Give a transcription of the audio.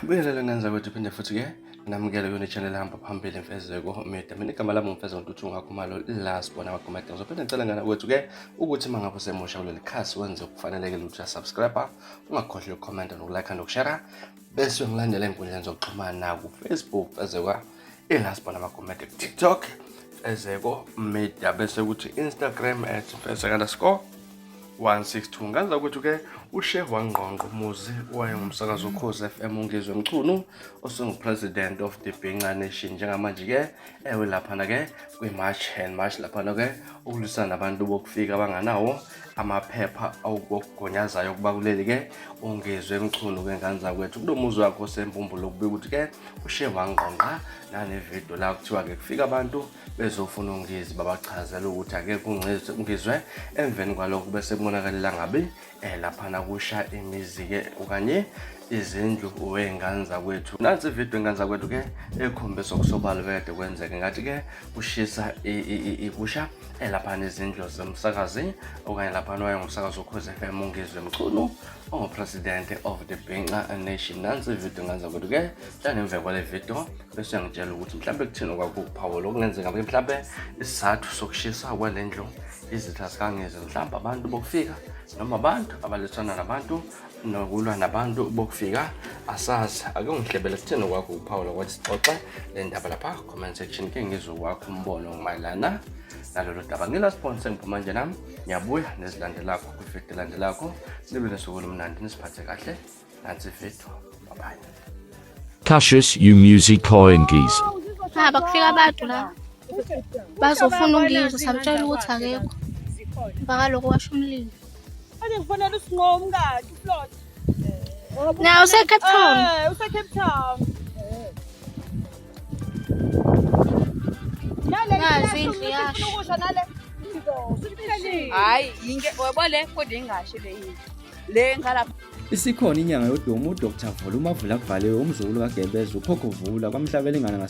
Buyelele ngenza kwethu phinde futhi ke namukele kune channel hamba phambili Mfezeko Media. Mina igama lami uMfezeko Ntuthu ngakho malo la sibona amakomenti. Ngizophinde ngicela ngana kwethu ke ukuthi mangabe usemusha kuleli khasi wenze ukufanelekile ukuthi subscribe, ungakhohlwa ucomment nokulike nokushare. Bese ngilandela inkundleni zokuxhumana ku Facebook Mfezeko la sibona amakomenti, TikTok Mfezeko Media, bese ukuthi Instagram @Mfezeko_162. Ngaza ukuthi ke uShehu Wangqongqo Muzi wayengumsakazi Ukhozi FM ungizwe Mchunu osengu-president of the Bhinqa Nation njengamanje ke ewe lapha na ke kwi-march lapha na ke ukulwisana nabantu bokufika abanganawo amaphepha awukugonyazayo kuba kuleli ke ungizwe Mchunu ke nganza kwethu kulo muzi wakho sembumbulo kubika ukuthi ke uShehu Wangqongqa nane video la kuthiwa ke kufika abantu bezofuna ungizi babachazela ukuthi ake kungizwe emveni kwalokho bese kubonakalela ngabe lapha na kusha imizi ke okanye izindlu wenganza kwethu. Nansi video enganza kwethu ke ekhombisa okusobala kade kwenzeke ngathi ke ushisa ikusha lapha nezindlu zomsakazi okanye lapha wayengumsakazi Ukhozi FM ungizwe Mchunu ongu-president of the Bhinqa Nation. Nansi video enganza kwethu ke njengemva kwale video bese ngitshela ukuthi mhlawumbe kuthini kwakuphawula okungenzeka mhlawumbe isizathu sokushisa kwalendlu izitha sikangize mhlawumbe abantu bokufika noma abantu abalethana nabantu nokulwa nabantu bokufika asazi. ake ngihlebele sithini kwakho uPaul kwathi sixoxe le ndaba lapha comment section ke ngizwe kwakho umbono mayelana nalolu daba. Ngila sponsor ngiphuma nje nami ngiyabuya nezilandelakho kwi-video landelakho. Nibe nesuku olumnandi nisiphathe kahle. Nansi video. Bye bye. Cassius U Music Coingies. Bakufika abantu la bazofuna ungizwe samtshela ukuthi akekho mpaka lokho washo umlilo. Ade ngifonela usinqomo ngakhe uFlot. Na useCape Town. UseCape Town. Nazi indlu yasho. Ukusho nale. Hayi inke webole kodwa ingasho le yini. Le ngala Isikhona inyanga yodumo uDr Vula uMavula kuvaliwe umzukulu kaGebeza ukhokho Vula kwamhlabelingana ngase